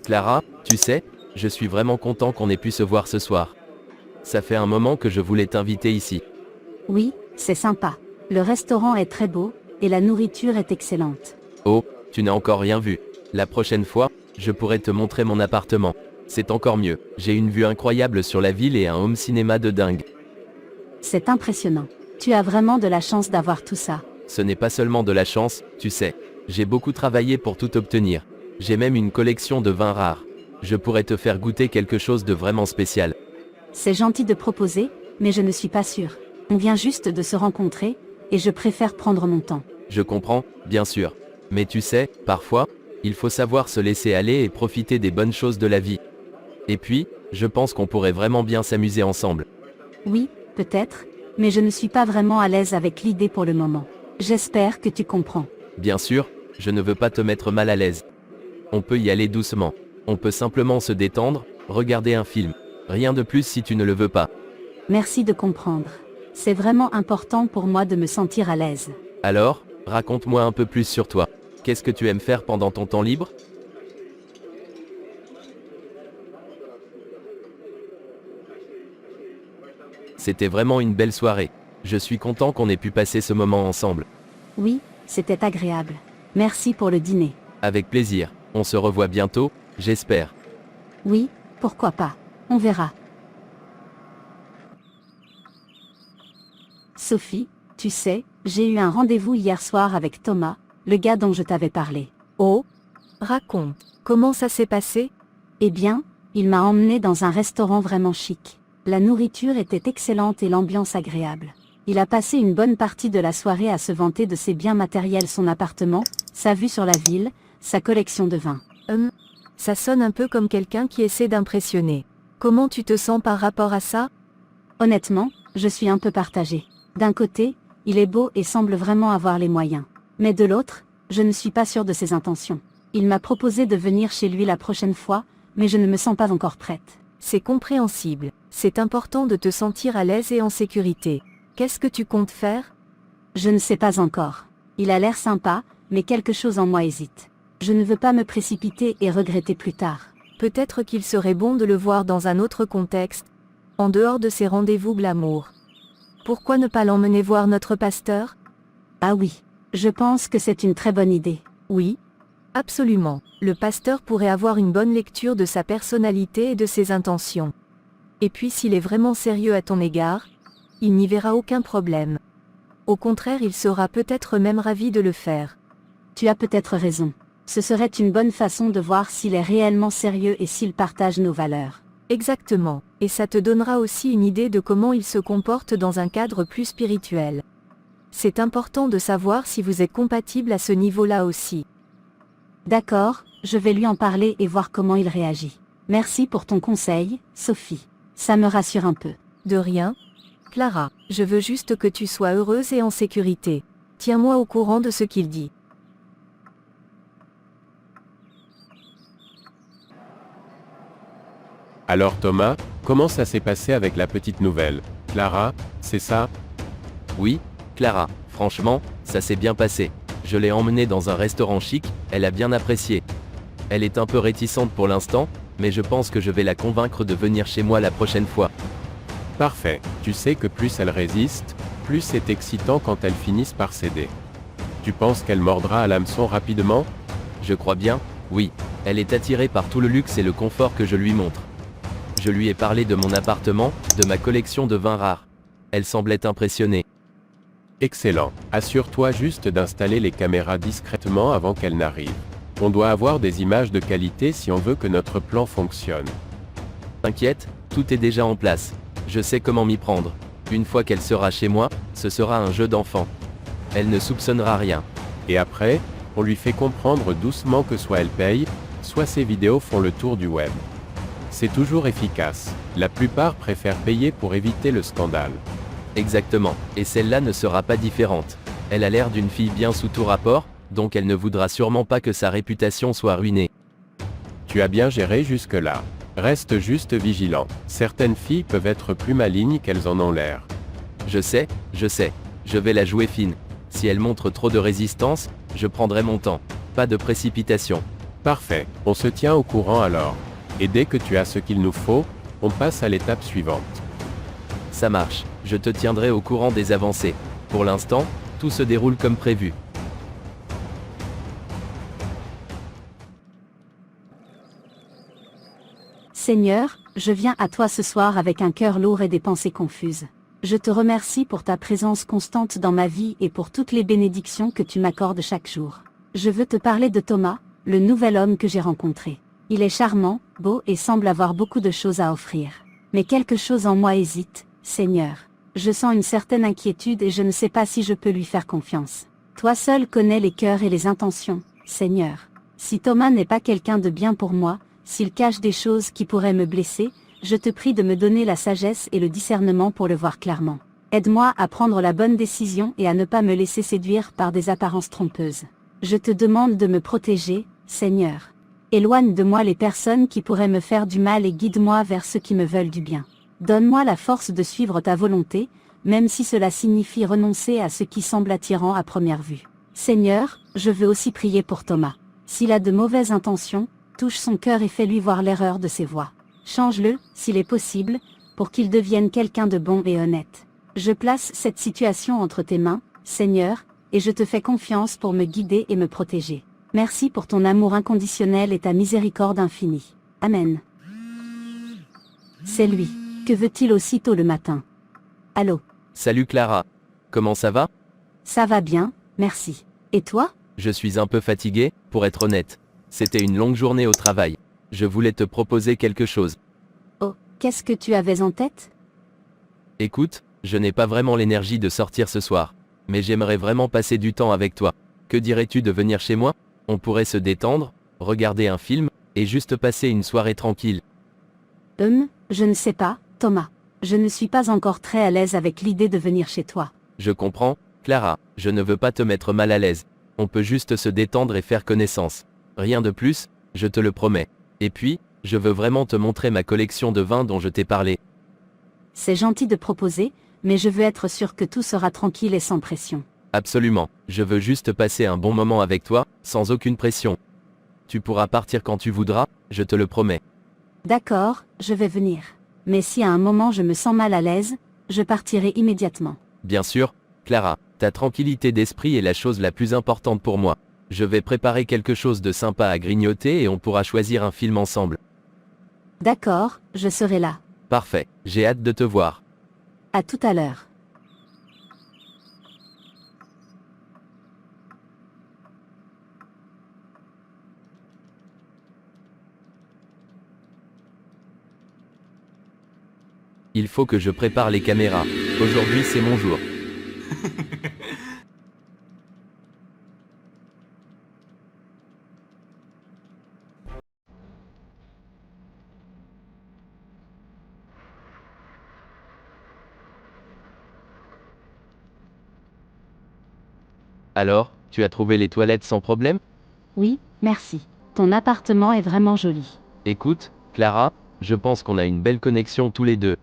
Clara, tu sais, je suis vraiment content qu'on ait pu se voir ce soir. Ça fait un moment que je voulais t'inviter ici. Oui, c'est sympa. Le restaurant est très beau, et la nourriture est excellente. Oh, tu n'as encore rien vu. La prochaine fois, je pourrais te montrer mon appartement. C'est encore mieux, j'ai une vue incroyable sur la ville et un home cinéma de dingue. C'est impressionnant. Tu as vraiment de la chance d'avoir tout ça. Ce n'est pas seulement de la chance, tu sais. J'ai beaucoup travaillé pour tout obtenir. J'ai même une collection de vins rares. Je pourrais te faire goûter quelque chose de vraiment spécial. C'est gentil de proposer, mais je ne suis pas sûre. On vient juste de se rencontrer, et je préfère prendre mon temps. Je comprends, bien sûr. Mais tu sais, parfois, il faut savoir se laisser aller et profiter des bonnes choses de la vie. Et puis, je pense qu'on pourrait vraiment bien s'amuser ensemble. Oui, peut-être, mais je ne suis pas vraiment à l'aise avec l'idée pour le moment. J'espère que tu comprends. Bien sûr, je ne veux pas te mettre mal à l'aise. On peut y aller doucement. On peut simplement se détendre, regarder un film. Rien de plus si tu ne le veux pas. Merci de comprendre. C'est vraiment important pour moi de me sentir à l'aise. Alors, raconte-moi un peu plus sur toi. Qu'est-ce que tu aimes faire pendant ton temps libre ? C'était vraiment une belle soirée. Je suis content qu'on ait pu passer ce moment ensemble. Oui, c'était agréable. Merci pour le dîner. Avec plaisir. On se revoit bientôt, j'espère. Oui, pourquoi pas. On verra. Sophie, tu sais, j'ai eu un rendez-vous hier soir avec Thomas, le gars dont je t'avais parlé. Oh, raconte, comment ça s'est passé? Eh bien, il m'a emmené dans un restaurant vraiment chic. La nourriture était excellente et l'ambiance agréable. Il a passé une bonne partie de la soirée à se vanter de ses biens matériels, son appartement, sa vue sur la ville, sa collection de vins. Ça sonne un peu comme quelqu'un qui essaie d'impressionner. Comment tu te sens par rapport à ça? Honnêtement, je suis un peu partagée. D'un côté, il est beau et semble vraiment avoir les moyens. Mais de l'autre, je ne suis pas sûre de ses intentions. Il m'a proposé de venir chez lui la prochaine fois, mais je ne me sens pas encore prête. C'est compréhensible. C'est important de te sentir à l'aise et en sécurité. Qu'est-ce que tu comptes faire? Je ne sais pas encore. Il a l'air sympa, mais quelque chose en moi hésite. Je ne veux pas me précipiter et regretter plus tard. Peut-être qu'il serait bon de le voir dans un autre contexte, en dehors de ses rendez-vous glamour. Pourquoi ne pas l'emmener voir notre pasteur? Ah oui, je pense que c'est une très bonne idée. Oui, absolument. Le pasteur pourrait avoir une bonne lecture de sa personnalité et de ses intentions. Et puis s'il est vraiment sérieux à ton égard, il n'y verra aucun problème. Au contraire, il sera peut-être même ravi de le faire. Tu as peut-être raison. Ce serait une bonne façon de voir s'il est réellement sérieux et s'il partage nos valeurs. Exactement, et ça te donnera aussi une idée de comment il se comporte dans un cadre plus spirituel. C'est important de savoir si vous êtes compatibles à ce niveau-là aussi. D'accord, je vais lui en parler et voir comment il réagit. Merci pour ton conseil, Sophie. Ça me rassure un peu. De rien. Clara, je veux juste que tu sois heureuse et en sécurité. Tiens-moi au courant de ce qu'il dit. Alors Thomas, comment ça s'est passé avec la petite nouvelle? Clara, c'est ça? Oui, Clara, franchement, ça s'est bien passé. Je l'ai emmenée dans un restaurant chic, elle a bien apprécié. Elle est un peu réticente pour l'instant, mais je pense que je vais la convaincre de venir chez moi la prochaine fois. Parfait, tu sais que plus elle résiste, plus c'est excitant quand elles finissent par céder. Tu penses qu'elle mordra à l'hameçon rapidement? Je crois bien, oui. Elle est attirée par tout le luxe et le confort que je lui montre. Je lui ai parlé de mon appartement, de ma collection de vins rares. Elle semblait impressionnée. Excellent. Assure-toi juste d'installer les caméras discrètement avant qu'elle n'arrive. On doit avoir des images de qualité si on veut que notre plan fonctionne. T'inquiète, tout est déjà en place. Je sais comment m'y prendre. Une fois qu'elle sera chez moi, ce sera un jeu d'enfant. Elle ne soupçonnera rien. Et après, on lui fait comprendre doucement que soit elle paye, soit ses vidéos font le tour du web. C'est toujours efficace. La plupart préfèrent payer pour éviter le scandale. Exactement, et celle-là ne sera pas différente. Elle a l'air d'une fille bien sous tout rapport, donc elle ne voudra sûrement pas que sa réputation soit ruinée. Tu as bien géré jusque-là. Reste juste vigilant. Certaines filles peuvent être plus malignes qu'elles en ont l'air. Je sais, je vais la jouer fine. Si elle montre trop de résistance, je prendrai mon temps. Pas de précipitation. Parfait, on se tient au courant alors. Et dès que tu as ce qu'il nous faut, on passe à l'étape suivante. Ça marche, je te tiendrai au courant des avancées. Pour l'instant, tout se déroule comme prévu. Seigneur, je viens à toi ce soir avec un cœur lourd et des pensées confuses. Je te remercie pour ta présence constante dans ma vie et pour toutes les bénédictions que tu m'accordes chaque jour. Je veux te parler de Thomas, le nouvel homme que j'ai rencontré. Il est charmant, beau et semble avoir beaucoup de choses à offrir. Mais quelque chose en moi hésite, Seigneur. Je sens une certaine inquiétude et je ne sais pas si je peux lui faire confiance. Toi seul connais les cœurs et les intentions, Seigneur. Si Thomas n'est pas quelqu'un de bien pour moi, s'il cache des choses qui pourraient me blesser, je te prie de me donner la sagesse et le discernement pour le voir clairement. Aide-moi à prendre la bonne décision et à ne pas me laisser séduire par des apparences trompeuses. Je te demande de me protéger, Seigneur. Éloigne de moi les personnes qui pourraient me faire du mal et guide-moi vers ceux qui me veulent du bien. Donne-moi la force de suivre ta volonté, même si cela signifie renoncer à ce qui semble attirant à première vue. Seigneur, je veux aussi prier pour Thomas. S'il a de mauvaises intentions, touche son cœur et fais-lui voir l'erreur de ses voies. Change-le, s'il est possible, pour qu'il devienne quelqu'un de bon et honnête. Je place cette situation entre tes mains, Seigneur, et je te fais confiance pour me guider et me protéger. Merci pour ton amour inconditionnel et ta miséricorde infinie. Amen. C'est lui. Que veut-il aussitôt le matin? Allô? Salut Clara. Comment ça va? Ça va bien, merci. Et toi? Je suis un peu fatigué, pour être honnête. C'était une longue journée au travail. Je voulais te proposer quelque chose. Oh, qu'est-ce que tu avais en tête? Écoute, je n'ai pas vraiment l'énergie de sortir ce soir. Mais j'aimerais vraiment passer du temps avec toi. Que dirais-tu de venir chez moi? On pourrait se détendre, regarder un film, et juste passer une soirée tranquille. Je ne sais pas, Thomas. Je ne suis pas encore très à l'aise avec l'idée de venir chez toi. Je comprends, Clara, je ne veux pas te mettre mal à l'aise. On peut juste se détendre et faire connaissance. Rien de plus, je te le promets. Et puis, je veux vraiment te montrer ma collection de vins dont je t'ai parlé. C'est gentil de proposer, mais je veux être sûr que tout sera tranquille et sans pression. Absolument, je veux juste passer un bon moment avec toi, sans aucune pression. Tu pourras partir quand tu voudras, je te le promets. D'accord, je vais venir. Mais si à un moment je me sens mal à l'aise, je partirai immédiatement. Bien sûr, Clara, ta tranquillité d'esprit est la chose la plus importante pour moi. Je vais préparer quelque chose de sympa à grignoter et on pourra choisir un film ensemble. D'accord, je serai là. Parfait, j'ai hâte de te voir. À tout à l'heure. Il faut que je prépare les caméras. Aujourd'hui c'est mon jour. Alors, tu as trouvé les toilettes sans problème? Oui, merci. Ton appartement est vraiment joli. Écoute, Clara, je pense qu'on a une belle connexion tous les deux.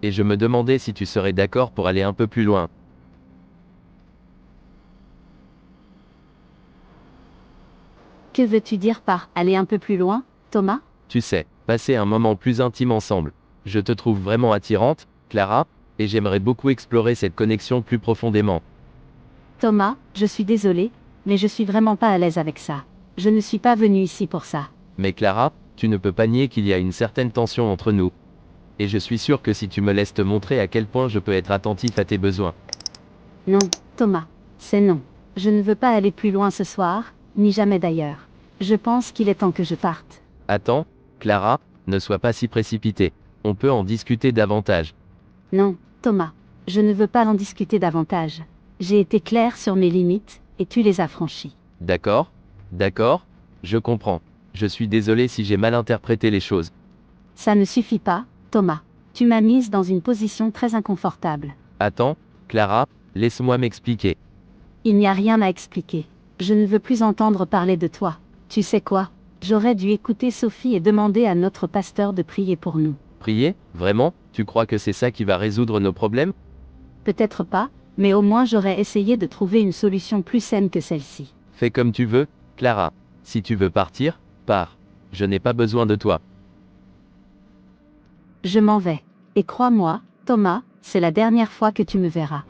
Et je me demandais si tu serais d'accord pour aller un peu plus loin. Que veux-tu dire par aller un peu plus loin, Thomas? Tu sais, passer un moment plus intime ensemble. Je te trouve vraiment attirante, Clara, et j'aimerais beaucoup explorer cette connexion plus profondément. Thomas, je suis désolée, mais je suis vraiment pas à l'aise avec ça. Je ne suis pas venue ici pour ça. Mais Clara, tu ne peux pas nier qu'il y a une certaine tension entre nous. Et je suis sûr que si tu me laisses te montrer à quel point je peux être attentif à tes besoins. Non, Thomas, c'est non. Je ne veux pas aller plus loin ce soir, ni jamais d'ailleurs. Je pense qu'il est temps que je parte. Attends, Clara, ne sois pas si précipitée. On peut en discuter davantage. Non, Thomas, je ne veux pas en discuter davantage. J'ai été claire sur mes limites, et tu les as franchies. D'accord? D'accord? Je comprends. Je suis désolé si j'ai mal interprété les choses. Ça ne suffit pas, Thomas. Tu m'as mise dans une position très inconfortable. Attends, Clara, laisse-moi m'expliquer. Il n'y a rien à expliquer. Je ne veux plus entendre parler de toi. Tu sais quoi? J'aurais dû écouter Sophie et demander à notre pasteur de prier pour nous. Prier? Vraiment? Tu crois que c'est ça qui va résoudre nos problèmes? Peut-être pas, mais au moins j'aurais essayé de trouver une solution plus saine que celle-ci. Fais comme tu veux, Clara. Si tu veux partir, Pars. Je n'ai pas besoin de toi. Je m'en vais. Et crois-moi, Thomas, c'est la dernière fois que tu me verras.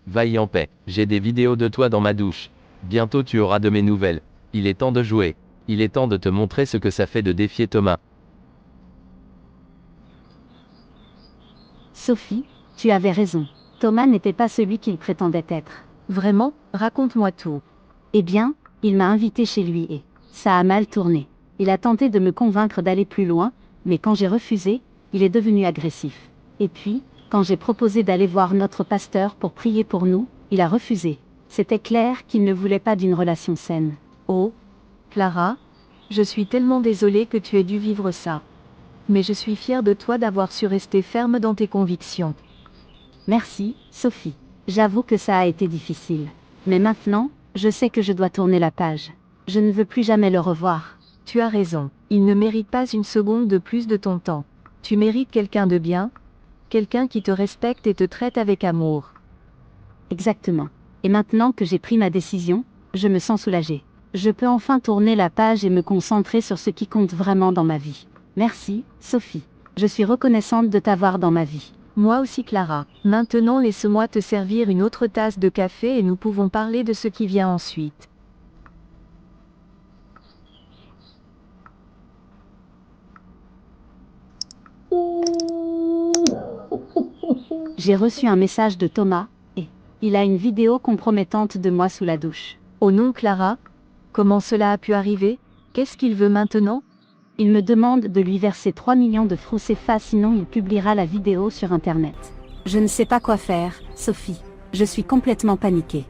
Vaille en paix. J'ai des vidéos de toi dans ma douche. Bientôt tu auras de mes nouvelles. Il est temps de jouer. Il est temps de te montrer ce que ça fait de défier Thomas. Sophie, tu avais raison. Thomas n'était pas celui qu'il prétendait être. Vraiment, raconte-moi tout. Eh bien, il m'a invité chez lui et ça a mal tourné. Il a tenté de me convaincre d'aller plus loin, mais quand j'ai refusé, il est devenu agressif. Et puis, quand j'ai proposé d'aller voir notre pasteur pour prier pour nous, il a refusé. C'était clair qu'il ne voulait pas d'une relation saine. Oh, Clara, je suis tellement désolée que tu aies dû vivre ça. Mais je suis fière de toi d'avoir su rester ferme dans tes convictions. Merci, Sophie. J'avoue que ça a été difficile. Mais maintenant, je sais que je dois tourner la page. Je ne veux plus jamais le revoir. Tu as raison, il ne mérite pas une seconde de plus de ton temps. Tu mérites quelqu'un de bien, quelqu'un qui te respecte et te traite avec amour. Exactement. Et maintenant que j'ai pris ma décision, je me sens soulagée. Je peux enfin tourner la page et me concentrer sur ce qui compte vraiment dans ma vie. Merci, Sophie. Je suis reconnaissante de t'avoir dans ma vie. Moi aussi Clara. Maintenant laisse-moi te servir une autre tasse de café et nous pouvons parler de ce qui vient ensuite. J'ai reçu un message de Thomas, et il a une vidéo compromettante de moi sous la douche. Oh non Clara, comment cela a pu arriver? Qu'est-ce qu'il veut maintenant? Il me demande de lui verser 3 millions de francs CFA sinon il publiera la vidéo sur internet. Je ne sais pas quoi faire, Sophie. Je suis complètement paniquée.